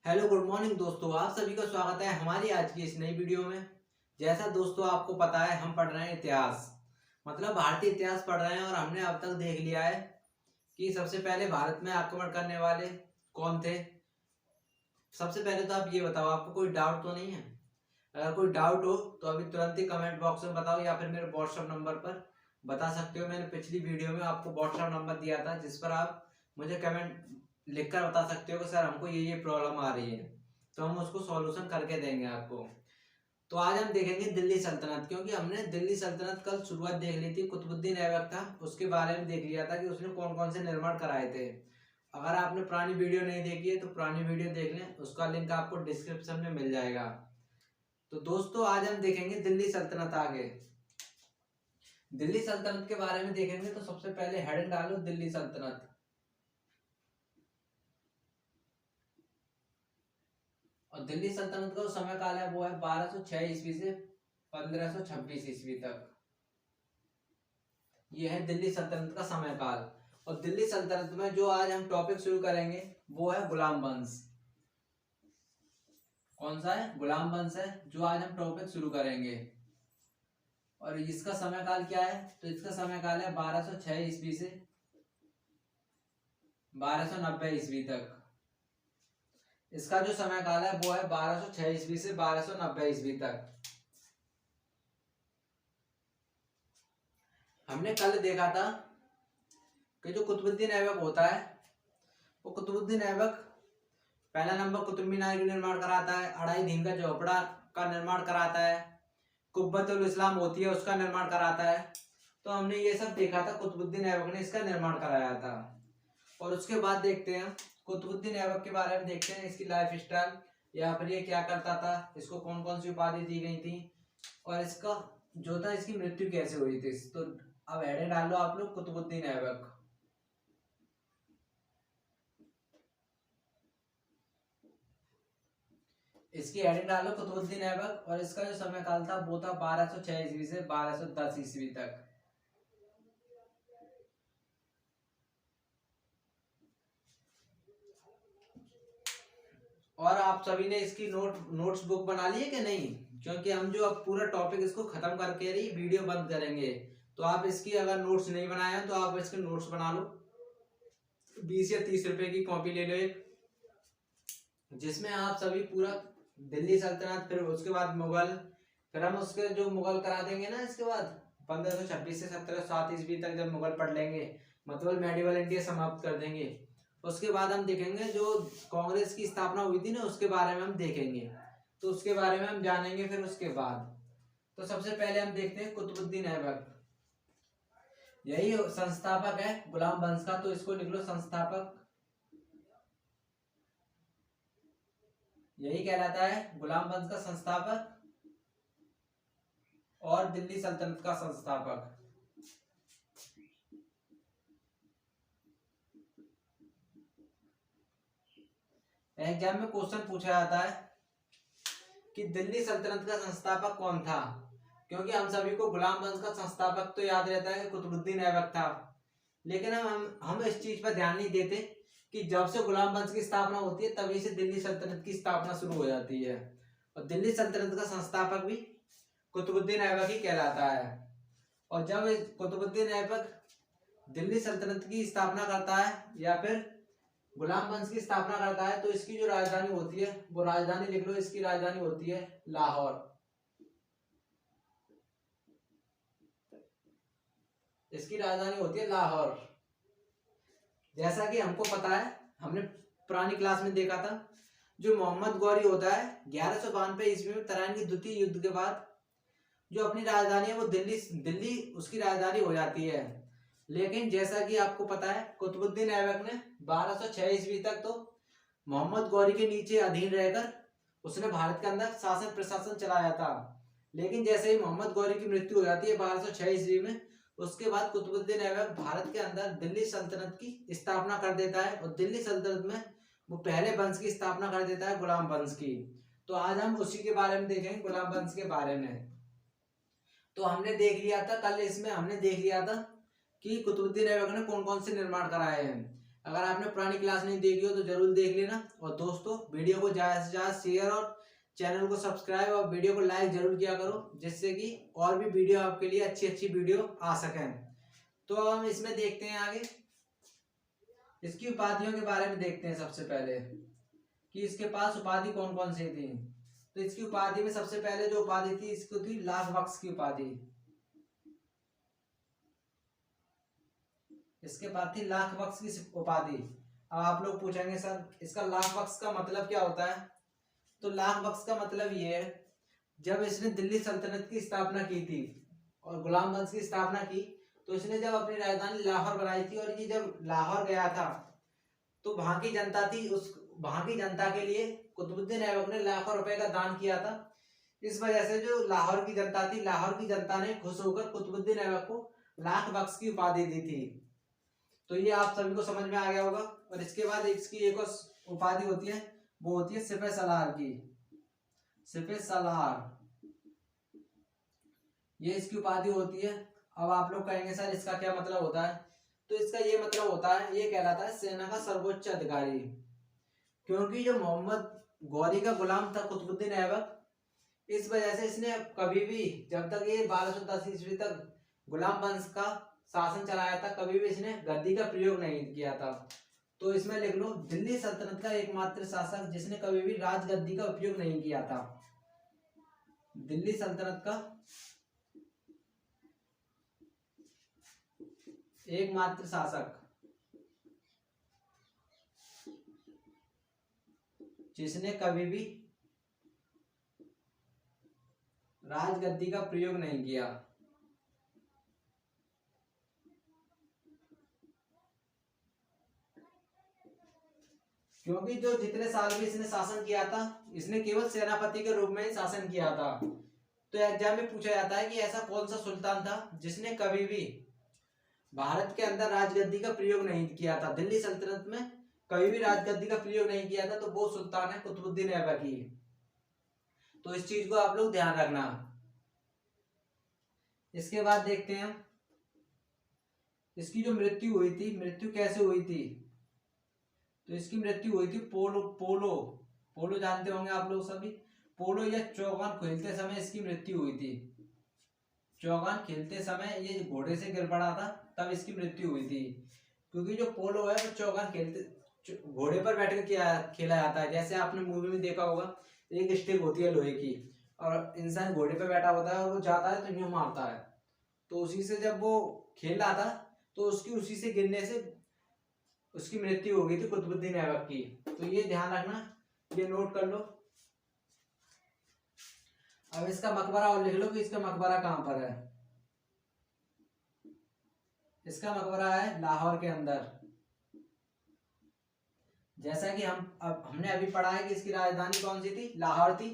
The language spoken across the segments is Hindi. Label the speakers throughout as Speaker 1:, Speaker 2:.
Speaker 1: हेलो गुड मॉर्निंग दोस्तों, आप सभी का स्वागत है हमारी आज की इस नई वीडियो में। जैसा दोस्तों आपको पता है, हम पढ़ रहे हैं इतिहास, मतलब भारतीय इतिहास पढ़ रहे हैं। और हमने अब तक देख लिया है कि सबसे पहले भारत में आक्रमण करने वाले कौन थे। सबसे पहले तो आप ये बताओ, आपको कोई डाउट तो नहीं है? अगर कोई डाउट हो तो अभी तुरंत ही कमेंट बॉक्स में बताओ, या फिर मेरे व्हाट्सएप नंबर पर बता सकते हो। मैंने पिछली वीडियो में आपको व्हाट्सएप नंबर दिया था, जिस पर आप मुझे कमेंट लिखकर बता सकते हो कि सर हमको ये प्रॉब्लम आ रही है, तो हम उसको सॉल्यूशन करके देंगे आपको। तो आज हम देखेंगे दिल्ली सल्तनत, क्योंकि हमने दिल्ली सल्तनत कल शुरुआत देख ली थी। कुतुबुद्दीन ऐबक था, उसके बारे में देख लिया था कि उसने कौन कौन से निर्माण कराए थे। अगर आपने पुरानी वीडियो नहीं देखी है तो पुरानी वीडियो देख लें, उसका लिंक आपको डिस्क्रिप्शन में मिल जाएगा। तो दोस्तों आज हम देखेंगे दिल्ली सल्तनत। आगे दिल्ली सल्तनत के बारे में देखेंगे तो सबसे पहले हेडिंग डालो दिल्ली सल्तनत। और दिल्ली सल्तनत का जो समय काल है वो है 1206 ईस्वी से 1526 ईस्वी तक। ये है दिल्ली सल्तनत का समय काल। और दिल्ली सल्तनत में जो आज हम टॉपिक शुरू करेंगे वो है गुलाम वंश। कौन सा है? गुलाम वंश है जो आज हम टॉपिक शुरू करेंगे। और इसका समय काल क्या है? तो इसका समय काल है 1206 ईस्वी से 1290 ईस्वी तक। इसका जो समय काल है वो है 1206 ईस्वी से 1290 ईस्वी तक। हमने कल देखा था कि जो कुतुबुद्दीन ऐबक होता है, वो कुतुबुद्दीन ऐबक पहला नंबर कुतुब मीनार का निर्माण कराता है, अढ़ाई दीन का झोपड़ा का निर्माण कराता है, कुब्बतुल इस्लाम होती है उसका निर्माण कराता है। तो हमने ये सब देखा था, कुतुबुद्दीन ऐबक ने इसका निर्माण कराया था। और उसके बाद देखते हैं कुतुबुद्दीन ऐबक के बारे में, देखते हैं इसकी लाइफ स्टाइल, या फिर ये क्या करता था, इसको कौन कौन सी उपाधि दी गई थी, और इसका जो था इसकी मृत्यु कैसे हुई थी। तो अब हेडिंग डाल लो आप लोग कुतुबुद्दीन ऐबक। इसकी हेडिंग डालो कुतुबुद्दीन ऐबक। और इसका जो समय काल था वो था 1206 ईस्वी से 1210 ईस्वी तक। और आप सभी ने इसकी नोट्स बुक बना ली है कि नहीं? क्योंकि हम जो अब पूरा टॉपिक इसको खत्म करके ही वीडियो बंद करेंगे। तो आप इसकी अगर नोट्स नहीं बनाए हैं तो आप इसके नोट्स बना लो। 20 या 30 रुपए की कॉपी ले लो एक, जिसमें आप सभी पूरा दिल्ली सल्तनत, फिर उसके बाद मुगल, फिर हम उसके जो मुगल करा देंगे ना, इसके बाद 1526 से 1707 ईस्वी तक जब मुगल पढ़ लेंगे, मतलब मेडिवल इंडिया समाप्त कर देंगे। उसके बाद हम देखेंगे जो कांग्रेस की स्थापना हुई थी ना, उसके बारे में हम देखेंगे। तो उसके बारे में हम जानेंगे फिर उसके बाद। तो सबसे पहले हम देखते हैं कुतुबुद्दीन ऐबक। यही संस्थापक है गुलाम वंश का, तो इसको लिख लो संस्थापक। यही कहलाता है गुलाम वंश का संस्थापक और दिल्ली सल्तनत का संस्थापक। एग्जाम में क्वेश्चन पूछा जाता है कि दिल्ली सल्तनत का संस्थापक कौन था, क्योंकि हम सभी को गुलाम वंश का संस्थापक तो याद रहता है कि कुतुबुद्दीन ऐबक था, लेकिन हम इस चीज पर ध्यान नहीं देते कि जब से गुलाम वंश की स्थापना होती है तभी से दिल्ली सल्तनत की स्थापना शुरू हो जाती है। और दिल्ली सल्तनत का संस्थापक भी कुतुबुद्दीन ऐबक ही कहलाता है। और जब कुतुबुद्दीन ऐबक दिल्ली सल्तनत की स्थापना करता है या फिर गुलाम वंश की स्थापना करता है, तो इसकी जो राजधानी होती है वो राजधानी लिख लो, इसकी राजधानी होती है लाहौर। इसकी राजधानी होती है लाहौर। जैसा कि हमको पता है, हमने पुरानी क्लास में देखा था, जो मोहम्मद गौरी होता है 1192 ईस्वी में तराइन के द्वितीय युद्ध के बाद जो अपनी राजधानी है वो दिल्ली दिल्ली उसकी राजधानी हो जाती है। लेकिन जैसा कि आपको पता है, कुतुबुद्दीन ऐबक ने 1206 ईस्वी तक तो मोहम्मद गौरी के नीचे अधीन रहकर उसने भारत के अंदर शासन प्रशासन चलाया था। लेकिन जैसे ही मोहम्मद गौरी की मृत्यु हो जाती है 1206 ईस्वी में, उसके बाद कुतुबुद्दीन ऐबक भारत के अंदर दिल्ली सल्तनत की स्थापना कर देता है। और दिल्ली सल्तनत में वो पहले वंश की स्थापना कर देता है, गुलाम वंश की। तो आज हम उसी के बारे में देखेंगे, गुलाम वंश के बारे में। तो हमने देख लिया था कल, इसमें हमने देख लिया था कि कुतुबुद्दीन ऐबक ने कौन कौन से निर्माण कराए हैं। अगर आपने पुरानी क्लास नहीं देखी हो तो जरूर देख लेना। और दोस्तों वीडियो को ज़्यादा से ज़्यादा शेयर और चैनल को सब्सक्राइब और वीडियो को लाइक जरूर किया करो, जिससे कि और भी वीडियो आपके लिए अच्छी अच्छी वीडियो आ सकें। तो अब हम इसमें देखते हैं आगे, इसकी उपाधियों के बारे में देखते हैं। सबसे पहले कि इसके पास उपाधि कौन कौन सी थी। तो इसकी उपाधि में सबसे पहले जो उपाधि थी, इसको थी लाख बख्श की उपाधि। इसके बाद थी लाख बख्श की उपाधि। अब आप लोग पूछेंगे सर इसका लाख बख्श का मतलब क्या होता है। तो लाख बख्श का मतलब ये है, जब इसने दिल्ली सल्तनत की स्थापना की थी और गुलाम वंश की स्थापना की, तो इसने जब अपनी राजधानी लाहौर बनाई थी और ये जब लाहौर गया था तो वहां की जनता थी, उस वहां की जनता के लिए कुतुबुद्दीन ऐबक ने लाखों रुपए का दान किया था। इस वजह से जो लाहौर की जनता थी, लाहौर की जनता ने खुश होकर कुतुबुद्दीन ऐबक को लाख बख्श की उपाधि दी थी। तो ये आप सभी को समझ में आ गया होगा। और इसके बाद इसकी एक और उपाधि होती है, वो होती है सिपह सलार की। सिपह सलार ये इसकी उपाधि होती है। अब आप लोग कहेंगे सर इसका क्या मतलब होता है। तो इसका ये मतलब होता है, ये कहलाता है सेना का सर्वोच्च अधिकारी। क्योंकि जो मोहम्मद गौरी का गुलाम था कुतुबुद्दीन ऐबक, इस वजह से इसने कभी भी, जब तक ये 1210 ईस्वी तक गुलाम वंश का शासन चलाया था, कभी भी इसने गद्दी का प्रयोग नहीं किया था। तो इसमें लिख लो, दिल्ली सल्तनत का एकमात्र शासक जिसने कभी भी राजगद्दी का उपयोग नहीं किया था। दिल्ली सल्तनत का एकमात्र शासक जिसने कभी भी राजगद्दी का प्रयोग नहीं किया। क्योंकि जो जितने साल भी इसने शासन किया था, इसने केवल सेनापति के रूप में ही शासन किया था। तो एग्जाम में पूछा जाता है कि ऐसा कौन सा सुल्तान था जिसने कभी भी भारत के अंदर राजगद्दी का प्रयोग नहीं किया था, दिल्ली सल्तनत में कभी भी राजगद्दी का प्रयोग नहीं किया था। तो वो सुल्तान है कुतुबुद्दीन ऐबकी। तो इस चीज को आप लोग ध्यान रखना। इसके बाद देखते हैं इसकी जो मृत्यु हुई थी, मृत्यु कैसे हुई थी। तो इसकी मृत्यु हुई थी पोलो पोलो पोलो जानते होंगे आप लोग सभी। पोलो या चौगान खेलते समय इसकी मृत्यु हुई थी। चौगान खेलते समय ये घोड़े से गिर पड़ा था, तब इसकी मृत्यु हुई थी। क्योंकि जो पोलो है वो चौगान खेलते घोड़े पर बैठ कर खेला जाता है। जैसे आपने मूवी में देखा होगा, एक स्टिक होती है लोहे की और इंसान घोड़े पर बैठा होता है और वो जाता है तो यूं मारता है। तो उसी से जब वो खेल रहा था तो उसकी उसी से गिरने से उसकी मृत्यु हो गई थी कुतुबुद्दीन ऐबक की। तो ये ध्यान रखना, ये नोट कर लो। अब इसका मकबरा और लिख लो कि इसका मकबरा कहां पर है। इसका मकबरा है लाहौर के अंदर। जैसा कि हमने अभी पढ़ा है कि इसकी राजधानी कौन सी थी, लाहौर थी।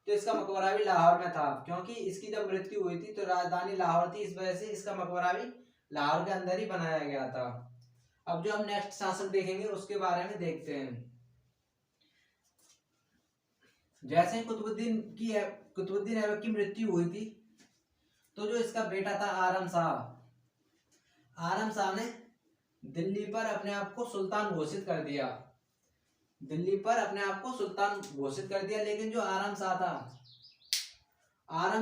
Speaker 1: तो इसका मकबरा भी लाहौर में था, क्योंकि इसकी जब मृत्यु हुई थी तो राजधानी लाहौर थी, इस वजह से इसका मकबरा भी लाहौर के अंदर ही बनाया गया था। अब जो हम नेक्स्ट शासक देखेंगे उसके बारे में देखते हैं। जैसे कुतुबुद्दीन ऐबक की मृत्यु हुई थी, तो जो इसका बेटा था आरम शाह ने दिल्ली पर अपने आप को सुल्तान घोषित कर दिया। दिल्ली पर अपने आप को सुल्तान घोषित कर दिया। लेकिन जो आरम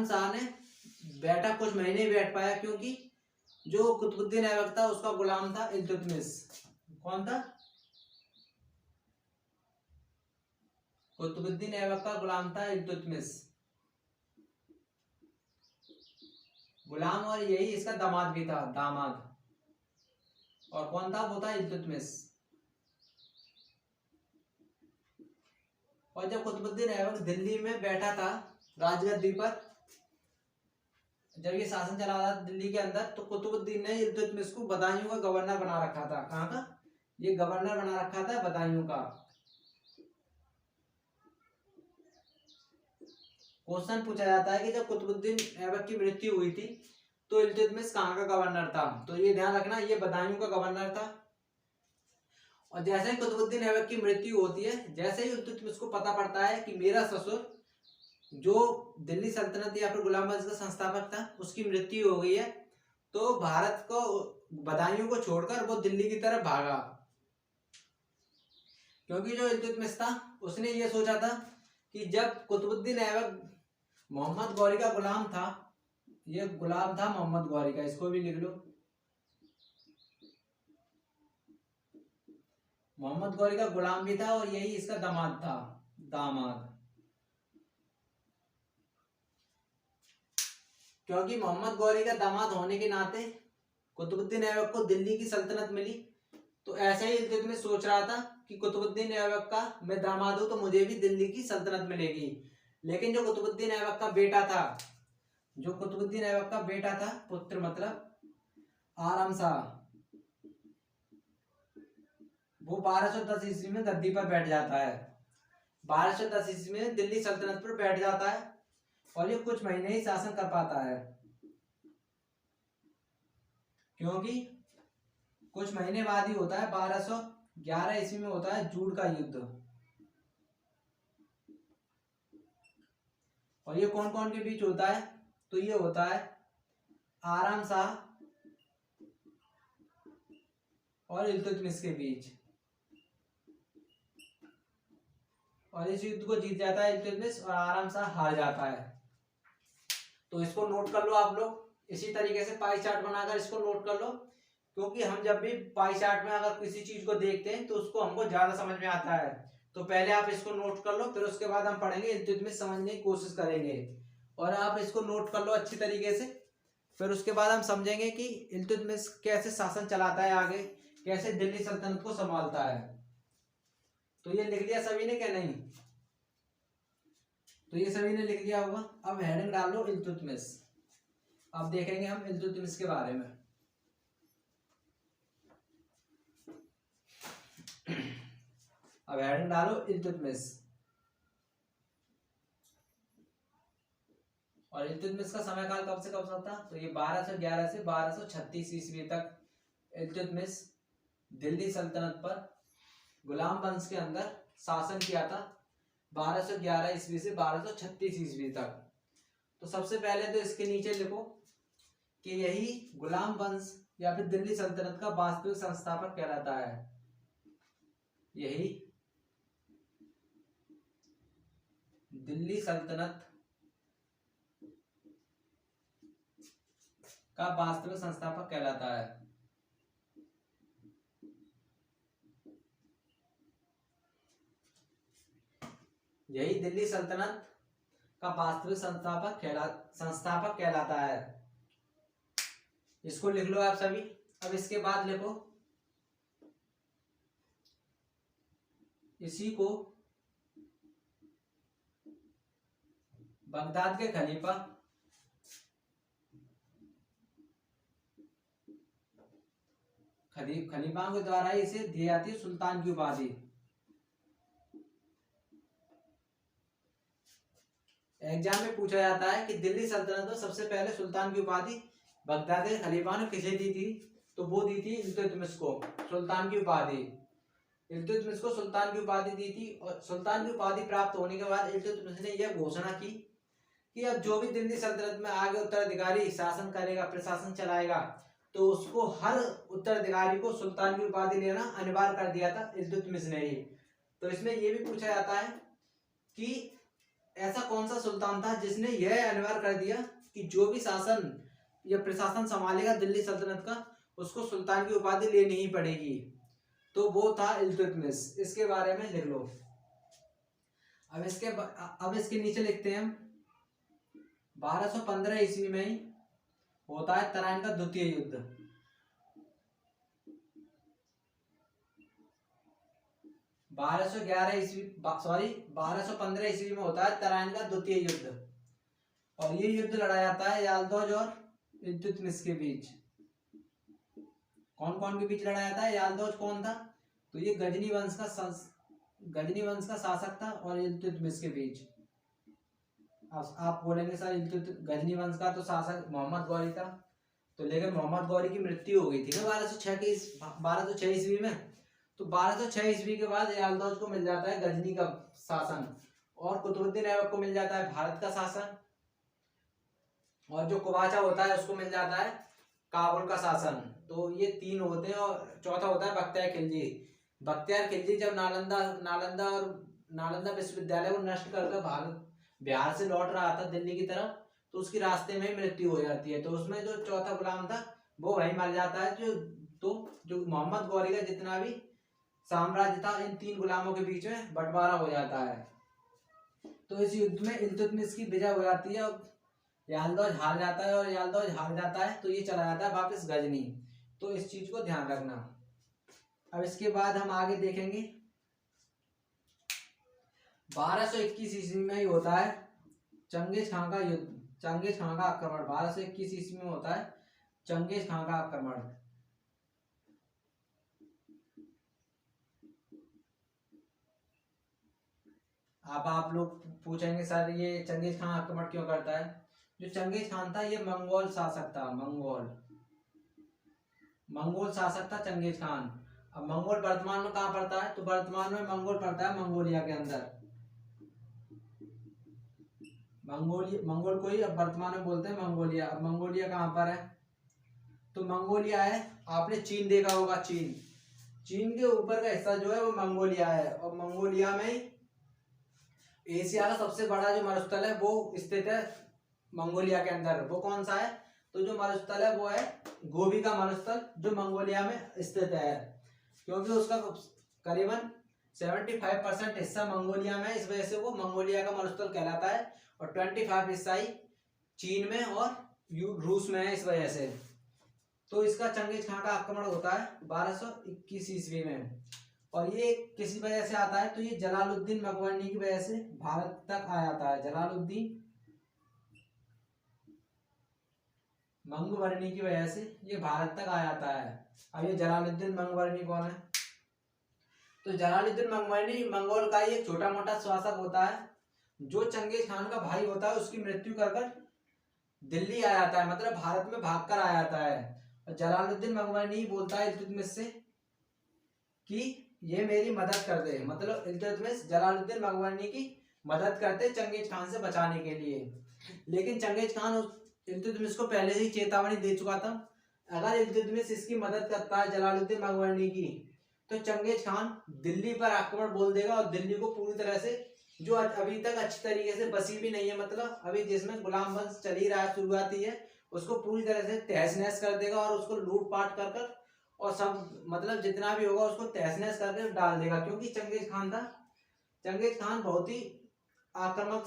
Speaker 1: शाह ने बैठा कुछ महीने ही बैठ पाया, क्योंकि जो कुतुबुद्दीन ऐबक था उसका गुलाम था इल्तुतमिश। कौन था? कुतुबुद्दीन ऐबक का गुलाम था इल्तुतमिश गुलाम, और यही इसका दामाद भी था, दामाद। और कौन था? वो था इल्तुतमिश। और जब कुतुबुद्दीन ऐबक दिल्ली में बैठा था राजगद्दी पर, जब ये शासन चला रहा था दिल्ली के अंदर, तो कुतुबुद्दीन ने इल्तुतमिश को बदायूं का गवर्नर बना रखा था। कहाँ का? ये गवर्नर बना रखा था बदायूं का। क्वेश्चन पूछा जाता है कि जब कुतुबुद्दीन ऐबक की मृत्यु हुई थी तो इल्तुतमिश कहाँ का गवर्नर था। तो ये ध्यान रखना, ये बदायूं का गवर्नर था। और जैसे ही कुतुबुद्दीन ऐबक की मृत्यु होती है, जैसे ही इल्तुतमिश को पता पड़ता है कि मेरा ससुर जो दिल्ली सल्तनत या फिर गुलाम वंश का संस्थापक था उसकी मृत्यु हो गई है, तो भारत को बदायूं को छोड़कर वो दिल्ली की तरफ भागा। क्योंकि जो इल्तुतमिश था उसने ये सोचा था कि जब कुतुबुद्दीन ऐबक मोहम्मद गौरी का गुलाम था, ये गुलाम था मोहम्मद गौरी का, इसको भी लिख लो, मोहम्मद गौरी का गुलाम भी था और यही इसका दामाद था, दामाद। क्योंकि मोहम्मद गौरी का दामाद होने के नाते कुतुबुद्दीन ऐबक को दिल्ली की सल्तनत मिली, तो ऐसे ही इल्तुतमिश सोच रहा था कि कुतुबुद्दीन ऐबक का मैं दामाद हूं तो मुझे भी दिल्ली की सल्तनत मिलेगी। लेकिन जो कुतुबुद्दीन ऐबक का बेटा था, जो कुतुबुद्दीन ऐबक का बेटा था, पुत्र मतलब आराम शाह, वो 1210 ईस्वी में गद्दी पर बैठ जाता है। 1210 ईस्वी में दिल्ली सल्तनत पर बैठ जाता है और ये कुछ महीने ही शासन कर पाता है, क्योंकि कुछ महीने बाद ही होता है 1211 ईस्वी में होता है जूड़ का युद्ध। और ये कौन कौन के बीच होता है? तो ये होता है आराम शाह और इल्तुतमिश के बीच, और इस युद्ध को जीत जाता है इल्तुतमिश और आराम शाह हार जाता है। तो इसको नोट कर लो आप लोग, इसी तरीके से पाई चार्ट बनाकर इसको नोट कर लो, क्योंकि हम जब भी पाई चार्ट में अगर किसी चीज को देखते हैं तो उसको हमको ज्यादा समझ में आता है। तो पहले आप इसको नोट कर लो, फिर उसके बाद हम पढ़ेंगे, इल्तुतमिश समझने की कोशिश करेंगे, और आप इसको नोट कर लो अच्छी तरीके से। फिर उसके बाद हम समझेंगे कि इल्तुतमिश कैसे शासन चलाता है, आगे कैसे दिल्ली सल्तनत को संभालता है। तो ये लिख लिया सभी ने क्या नहीं? तो ये सभी ने लिख लिया होगा। अब हेडिंग डाल लो इल्तुतमिश। अब देखेंगे हम इल्तुतमिश के बारे में। अब हेडिंग डालो इल्तुतमिश। और इल्तुतमिश का समय काल कब से कब तक था? तो ये 1211 से 1236 ईस्वी तक इल्तुतमिश दिल्ली सल्तनत पर गुलाम वंश के अंदर शासन किया था, 1211 ईस्वी से 1236 ईस्वी तक। तो सबसे पहले तो इसके नीचे लिखो कि यही गुलाम वंश या फिर दिल्ली सल्तनत का वास्तविक संस्थापक कहलाता है। यही दिल्ली सल्तनत का वास्तविक संस्थापक कहलाता है। यही दिल्ली सल्तनत का वास्तविक संस्थापक कहलाता है। इसको लिख लो आप सभी। अब इसके बाद लिखो, इसी को बगदाद के खलीफा खलीफाओं के द्वारा इसे दी जाती है सुल्तान की उपाधि। एग्जाम में पूछा जाता है कि दिल्ली सल्तनत में सबसे पहले सुल्तान की उपाधि बगदाद के खलीफा ने किसे दी थी? तो वो दी थी इल्तुतमिश को सुल्तान की उपाधि। इल्तुतमिश को सुल्तान की उपाधि दी थी, और सुल्तान की उपाधि प्राप्त होने के बाद इल्तुतमिश ने यह घोषणा की कि अब जो भी दिल्ली सल्तनत में आगे उत्तराधिकारी शासन करेगा, प्रशासन चलाएगा, तो उसको हर उत्तराधिकारी को सुल्तान की उपाधि लेना अनिवार्य कर दिया था इल्तुतमिश ने ही। तो इसमें यह भी पूछा जाता है कि ऐसा कौन सा सुल्तान था जिसने यह अनिवार्य कर दिया कि जो भी शासन या प्रशासन संभालेगा दिल्ली सल्तनत का, उसको सुल्तान की उपाधि लेनी ही पड़ेगी। तो वो था इल्तुतमिश। इसके बारे में लिख लो। अब इसके नीचे लिखते हैं हम, 1215 ईस्वी में ही होता है तराइन का द्वितीय युद्ध। 1215 ईस्वी में होता है तराइन का द्वितीय युद्ध, और ये युद्ध लड़ा जाता है यालदौज और इल्तुतमिश के बीच। कौन कौन के बीच लड़ा जाता है? यालदौज कौन था? तो ये गजनी वंश का शासक था, और इल्तुतमिश के बीच। आप बोलेंगे सर गजनी वंश का तो शासक मोहम्मद गौरी था, तो लेकिन मोहम्मद गौरी की मृत्यु हो गई थी ना 1206 ईस्वी में। तो 1206 ईस्वी के बाद यालदौज को मिल जाता है गजनी का शासन, और कुतुबुद्दीन ऐबक को मिल जाता है भारत का शासन, और जो कुबाचा होता है उसको मिल जाता है काबुल का शासन। तो ये तीन होते हैं, और चौथा होता है बख्तियार खिलजी। बख्तियार खिलजी जब नालंदा विश्वविद्यालय को नष्ट कर बिहार से लौट रहा था दिल्ली की तरफ, तो उसकी रास्ते में ही मृत्यु हो जाती है। तो उसमें जो चौथा गुलाम था वो वहीं मर जाता है। जो मोहम्मद गौरी का जितना भी साम्राज्य था इन 3 गुलामों के बीच में बंटवारा हो जाता है। तो इस युद्ध में इल्तुतमिश की विजय हो जाती है। यालदौज हार जाता है, और यालदौज हार जाता है तो ये चला जाता है वापस गजनी। तो इस चीज को ध्यान रखना। अब इसके बाद हम आगे देखेंगे 1221 ईस्वी में ही होता है चंगेज खान का युद्ध, चंगेज खान का आक्रमण। 1221 ईस्वी में होता है चंगेज खान का आक्रमण। अब आप लोग पूछेंगे सर ये चंगेज खान आक्रमण क्यों करता है? जो चंगेज खान था ये मंगोल शासक था, मंगोल शासक था चंगेज खान। अब मंगोल वर्तमान में कहाँ पड़ता है? तो वर्तमान में मंगोल पड़ता है मंगोलिया के अंदर। मंगोल को ही अब वर्तमान में बोलते हैं मंगोलिया। अब मंगोलिया कहाँ पर है? तो मंगोलिया है, आपने चीन देखा होगा, चीन के ऊपर का हिस्सा जो है वो मंगोलिया है। और मंगोलिया में एशिया का सबसे बड़ा जो मरुस्थल है वो स्थित है मंगोलिया के अंदर। वो कौन सा है? तो जो मरुस्थल है वो है गोबी का मरुस्थल, जो मंगोलिया में स्थित है। क्योंकि उसका करीबन 75% हिस्सा मंगोलिया में, इस वजह से वो मंगोलिया का मरुस्थल कहलाता है। और 25 हिस्सा ही चीन में और रूस में है, इस वजह से। तो इसका चंगेज खान का आक्रमण होता है 1221 ईस्वी में। और ये किसी वजह से आता है? तो ये जलालुद्दीन मकबरनी की वजह से भारत तक आ जाता है। जलालुद्दीन मंगबरनी की वजह से ये भारत तक आ जाता है। अब ये जलालुद्दीन मंगबरनी कौन है? तो जलालुद्दीन मंगबरनी मंगोल का ही एक छोटा मोटा शासक होता है, जो चंगेज खान का भाई होता है। उसकी मृत्यु कर दिल्ली आ जाता है, मतलब भारत में भागकर आ जाता है। और जलालुद्दीन मंगबरनी बोलता है इल्तुतमिश से कि ये मेरी मदद कर दे, मतलब इल्तुतमिश जलालुद्दीन मंगबरनी की मदद करते चंगेज खान से बचाने के लिए। लेकिन चंगेज खान इल्तुतमिश को पहले ही चेतावनी दे चुका था, अगर इल्तुतमिश इसकी मदद करता है जलालुद्दीन मंगबरनी की, तो चंगेज खान दिल्ली पर आक्रमण बोल देगा। और दिल्ली को पूरी तरह से, जो अभी तक अच्छी तरीके से बसी भी नहीं है, मतलब अभी जिसमें गुलाम वंश चल ही रहा है, शुरुआती है, उसको पूरी तरह से तहस नहस कर देगा। और उसको लूटपाट कर और सब, मतलब जितना भी होगा उसको तहस नहस करके डाल देगा। क्योंकि चंगेज खान था, चंगेज खान बहुत ही आक्रामक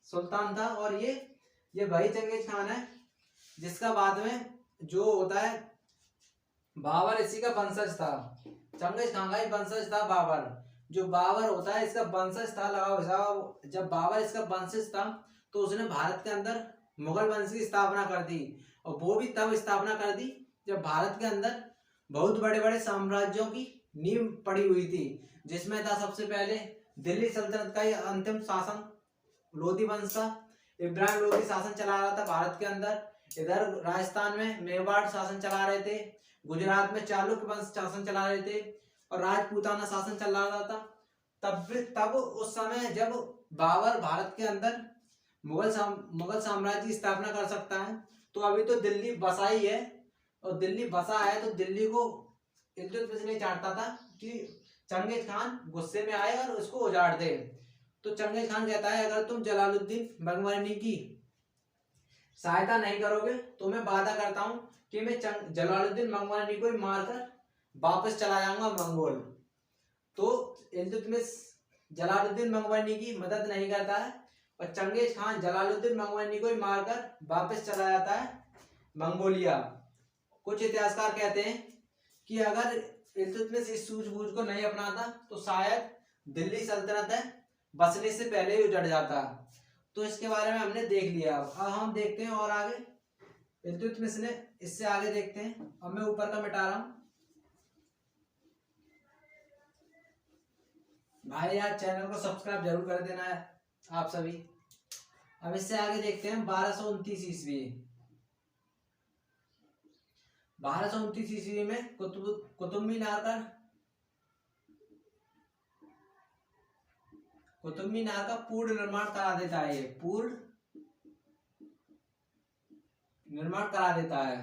Speaker 1: सुल्तान था। और ये वही चंगेज खान है जिसका बाद में जो होता है बाबर इसी का वंशज था। चंगेज खान का ही वंशज था बाबर। जो बाबर होता है इसका वंशज था, लगाओ हिसाब। जब बाबर इसका वंशज था तो उसने भारत के अंदर मुगल वंश की स्थापना कर दी। और वो भी तब स्थापना कर दी जब भारत के अंदर बहुत बड़े बड़े साम्राज्यों की नींव पड़ी हुई थी, जिसमें था सबसे पहले दिल्ली सल्तनत का ही अंतिम शासन लोधी वंश का। इब्राहिम लोधी शासन चला रहा था भारत के अंदर। इधर राजस्थान में मेवाड़ शासन चला रहे थे, गुजरात में चालुक्य वंश शासन चला रहे थे, और राजपूताना शासन चला रहा था। तब उस समय जब बाबर भारत के अंदर मुगल साम्राज्य की स्थापना कर सकता है, तो अभी तो दिल्ली बसा ही है। और दिल्ली बसा है तो दिल्ली को इल्तुतमिश नहीं चाहता था कि चंगेज खान गुस्से में आए और उसको उजाड़ दे। तो चंगेज खान कहता है अगर तुम जलालुद्दीन मंगबरनी की सहायता नहीं करोगे तो मैं वादा करता हूं कि मैं जलालुद्दीन मंगबरनी को ही मारकर वापस चला जाऊंगा मंगोल। तो इल्तुतमिश जलालुद्दीन मंगबरनी की मदद नहीं करता है, और चंगेज खान जलालुद्दीन मंगबरनी को ही मारकर वापस चला जाता है मंगोलिया। कुछ इतिहासकार कहते हैं कि अगर इल्तुतमिश इस सूझबूझ को नहीं अपनाता तो शायद दिल्ली सल्तनत है बसने से पहले ही उजड़ जाता। तो इसके बारे में हमने देख लिया। अब हम देखते हैं और आगे इल्तुतमिश ने इससे आगे देखते हैं। अब मैं ऊपर का मिटा रहा हूं भाई, यार चैनल को सब्सक्राइब जरूर कर देना है आप सभी। अब इससे आगे देखते हैं 1229 ईस्वी। 1229 ईस्वी में कुतुब मीनार का पूर्ण निर्माण करा देता है। ये पूर्ण निर्माण करा देता है।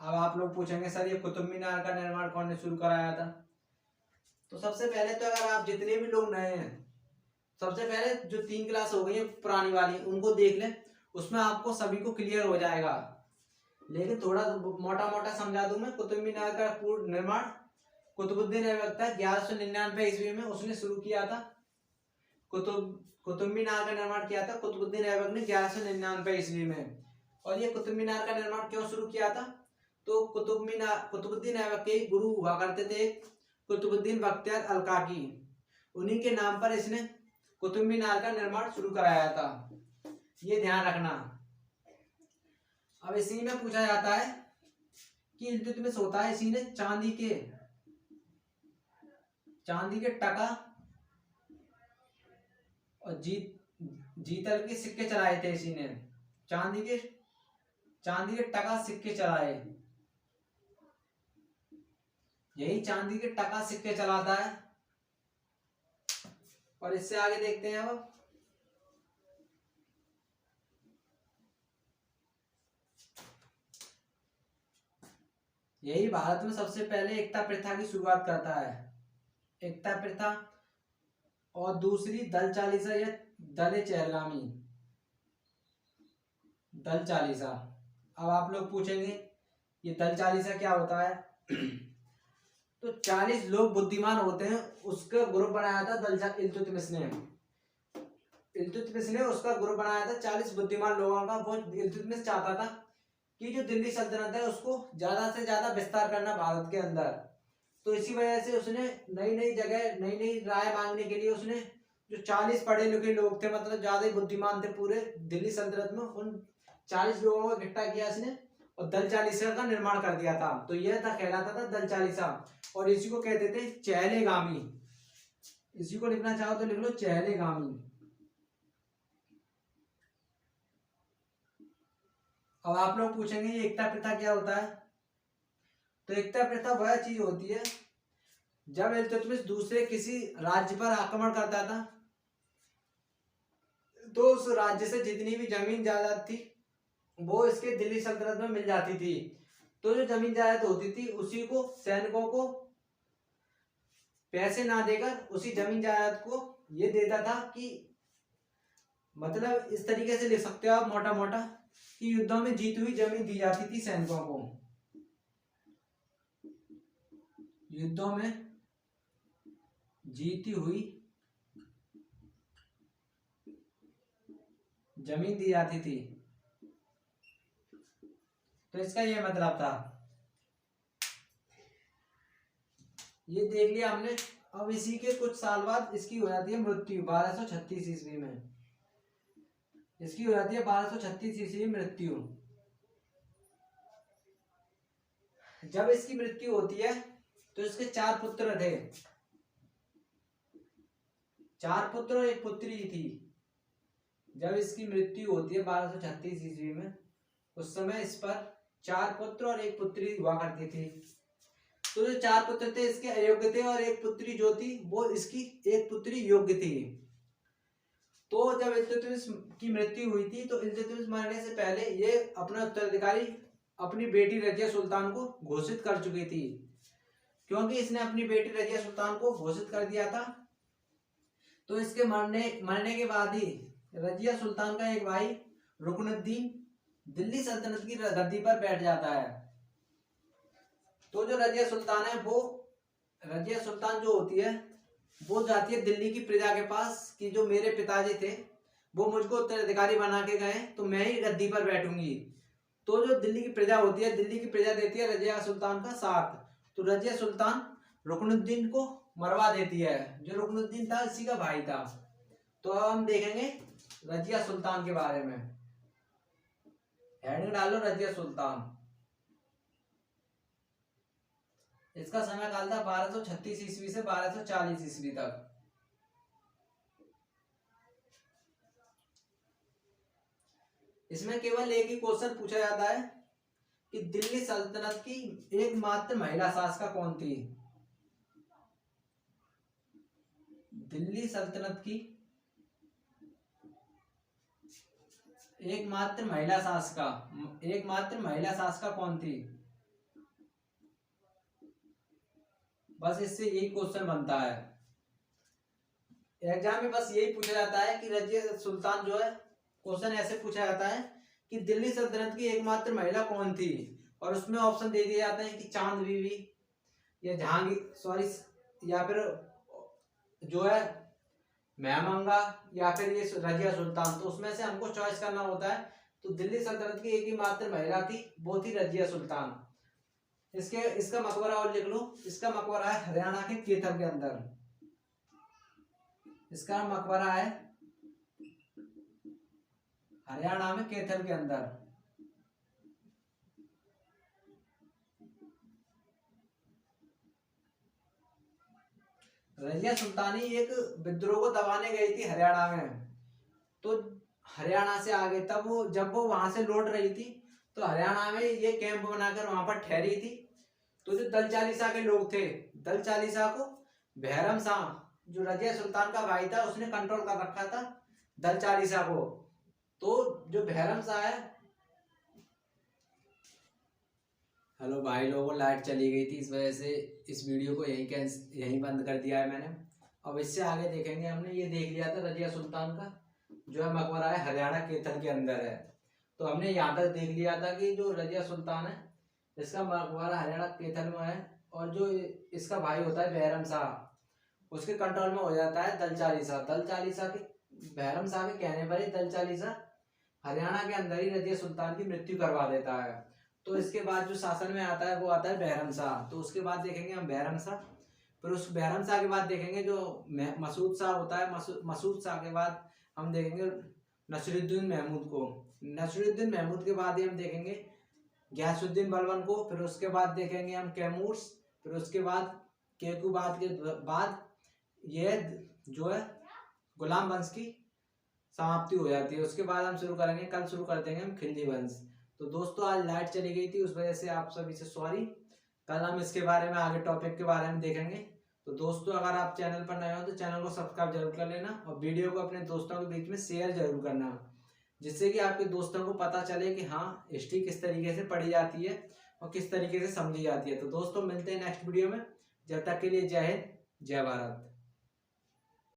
Speaker 1: अब आप लोग पूछेंगे सर ये कुतुब मीनार का निर्माण कौन ने शुरू कराया था। तो सबसे पहले तो अगर आप जितने भी लोग नए हैं, सबसे पहले जो 3 क्लास हो गई है पुरानी वाली उनको देख लें, उसमें आपको सभी को क्लियर हो जाएगा। लेकिन थोड़ा मोटा मोटा समझा दूं मैं। कुतुब मीनार का पूर्ण निर्माण कुतुबुद्दीन ऐबक था 1199 ईस्वी में उसने शुरू किया था। कुतुब मीनार का निर्माण किया था कुतुबुद्दीन ऐबक ने 1199 ईस्वी में। और ये कुतुब मीनार का निर्माण क्यों शुरू किया था, तो कुतुबुद्दीन ऐबक के गुरु हुआ करते थे कुतुबुद्दीन बख्तियार अलकाकी, उन्हीं के नाम पर इसने कुतुब मीनार का निर्माण शुरू कराया था, ये ध्यान रखना। अब इसी में पूछा जाता है कि इल्तुतमिश होता है, इसी ने चांदी के टका और जीतल के सिक्के चलाए थे। इसी ने चांदी के टका सिक्के चलाए, यही चांदी के टका सिक्के चलाता है। और इससे आगे देखते हैं अब यही भारत में सबसे पहले एकता प्रथा की शुरुआत करता है। एकता प्रथा और दूसरी दल चालीसा या दले चहलगामी दल चालीसा। अब आप लोग पूछेंगे ये दल चालीसा क्या होता है। तो 40 लोग बुद्धिमान होते हैं, उसका ग्रुप बनाया था इल्तुतमिश ने उसका ग्रुप बनाया था 40 बुद्धिमान लोगों का। वो इल्तुतमिश चाहता था कि जो दिल्ली सल्तनत है उसको ज्यादा से ज्यादा विस्तार करना भारत के अंदर। तो इसी वजह से उसने नई नई जगह नई नई राय मांगने के लिए उसने जो 40 पढ़े लिखे लोग थे, मतलब ज्यादा ही बुद्धिमान थे पूरे दिल्ली सल्तनत में, उन 40 लोगों को इकट्ठा किया इसने और दल चालीसा का निर्माण कर दिया था। तो यह था कहलाता था दल चालीसा, और इसी को कहते थे चहलेगामी। इसी को लिखना चाहो तो लिख लो चहलेगामी। अब आप लोग पूछेंगे ये एकता प्रथा क्या होता है। तो एकता प्रथा वह चीज होती है जब इल्तुतमिश दूसरे किसी राज्य पर आक्रमण करता था, तो उस राज्य से जितनी भी जमीन जायदाद थी वो इसके दिल्ली सल्तनत में मिल जाती थी। तो जो जमीन जायदाद होती थी उसी को सैनिकों को पैसे ना देकर उसी जमीन जायदाद को ये देता था कि, मतलब इस तरीके से लिख सकते हो आप मोटा मोटा कि युद्धों में जीती हुई जमीन दी जाती थी सैनिकों को। युद्धों में जीती हुई जमीन दी जाती थी। तो इसका यह मतलब था। ये देख लिया हमने। अब इसी के कुछ साल बाद इसकी हो जाती है मृत्यु 1236 ईस्वी में। इसकी हो जाती है 1236 ईस्वी मृत्यु। जब इसकी मृत्यु होती है तो इसके 4 पुत्र थे, 4 पुत्र और 1 पुत्री थी। जब इसकी मृत्यु होती है 1236 ईस्वी में, उस समय इस पर 4 पुत्र और 1 पुत्री हुआ करती थी। तो जो 4 पुत्र थे इसके अयोग्य थे और 1 पुत्री जो थी वो इसकी 1 पुत्री योग्य थी। तो जब इल्तुतमिश की मृत्यु हुई थी तो इल्तुतमिश मरने से पहले ये अपना उत्तराधिकारी अपनी बेटी रजिया सुल्तान को घोषित कर चुकी थी। क्योंकि इसने अपनी बेटी रजिया सुल्तान को घोषित कर दिया था, तो इसके मरने के बाद ही रजिया सुल्तान का एक भाई रुकनुद्दीन दिल्ली सल्तनत की गद्दी पर बैठ जाता है। तो जो रजिया सुल्तान है वो रजिया सुल्तान जो होती है वो जाती है दिल्ली की प्रजा के पास कि जो मेरे पिताजी थे वो मुझको उत्तराधिकारी बना के गए तो मैं ही गद्दी पर बैठूंगी। तो जो दिल्ली की प्रजा होती है, दिल्ली की प्रजा देती है रजिया सुल्तान का साथ। तो रजिया सुल्तान रुकनुद्दीन को मरवा देती है, जो रुकनुद्दीन था इसी का भाई था। तो अब हम देखेंगे रजिया सुल्तान के बारे में। हेडिंग डालो रजिया सुल्तान। इसका समय काल था 1236 ईस्वी से 1240 ईस्वी तक। इसमें केवल एक ही क्वेश्चन पूछा जाता है कि दिल्ली सल्तनत की एकमात्र महिला शासिका कौन थी। दिल्ली सल्तनत की एकमात्र महिला शासिका कौन थी। बस इससे यही क्वेश्चन बनता है एग्जाम में, बस यही पूछा जाता है कि रजिया सुल्तान जो है, क्वेश्चन ऐसे पूछा जाता है कि दिल्ली सल्तनत की एकमात्र महिला कौन थी, और उसमें ऑप्शन दे दिए जाते हैं कि चांद बीवी या जहांगीर, सॉरी, या फिर जो है महमंगा, या फिर ये रजिया सुल्तान। तो उसमें से हमको चॉइस करना होता है। तो दिल्ली सल्तनत की एक ही मात्र महिला थी, वो थी रजिया सुल्तान। इसका मकबरा और लिख लो। इसका मकबरा है हरियाणा के कैथल के अंदर। इसका मकबरा है हरियाणा में कैथल के अंदर। रजिया सुल्तानी एक विद्रोह को दबाने गई थी हरियाणा में। तो हरियाणा से आगे तब वो, जब वो वहां से लौट रही थी, तो हरियाणा में ये कैंप बनाकर वहां पर ठहरी थी। तो जो दल चालीसा के लोग थे, दल चालीसा को बहरम शाह, जो रजिया सुल्तान का भाई था, उसने कंट्रोल कर रखा था दल चालीसा को। तो जो बहरम शाह है, हेलो भाई लोगों, लाइट चली गई थी, इस वजह से इस वीडियो को यहीं बंद कर दिया है मैंने। अब इससे आगे देखेंगे। हमने ये देख लिया था रजिया सुल्तान का जो है मकबरा है हरियाणा कैथल के अंदर है। तो हमने यहाँ तक देख लिया था कि जो रजिया सुल्तान है, इसका मकबरा हरियाणा कैथल में है, और जो इसका भाई होता है बहरम शाह, उसके कंट्रोल में हो जाता है दल चालीसा। दल चालीसा के बहरम शाह के कहने पर ही दल चालीसा हरियाणा के अंदर ही रजिया सुल्तान की मृत्यु करवा देता है। तो इसके बाद जो शासन में आता है वो आता है बहरम शाह। तो उसके बाद देखेंगे हम बहरम शाह। फिर उस बहरम शाह के बाद देखेंगे जो मसूद शाह होता है। मसूद शाह के बाद हम देखेंगे नसीरुद्दीन महमूद को। नसीरुद्दीन महमूद के बाद ही हम देखेंगे गयासुद्दीन बलबन को। फिर उसके बाद देखेंगे हम कैमूर्स। फिर उसके बाद केकूबाद के बाद ये जो है गुलाम वंश की समाप्ति हो जाती है। उसके बाद हम शुरू करेंगे, कल शुरू कर देंगे हम खिलजी वंश। तो दोस्तों आज लाइट चली गई थी, उस वजह से आप सभी से सॉरी। कल हम इसके बारे में आगे टॉपिक के बारे में देखेंगे। तो दोस्तों अगर आप चैनल पर नए हो तो चैनल को सब्सक्राइब जरूर कर लेना, और वीडियो को अपने दोस्तों के बीच में शेयर जरूर करना, जिससे कि आपके दोस्तों को पता चले कि हाँ हिस्ट्री किस तरीके से पढ़ी जाती है और किस तरीके से समझी जाती है। तो दोस्तों मिलते हैं नेक्स्ट वीडियो में। जब तक के लिए जय हिंद, जय भारत।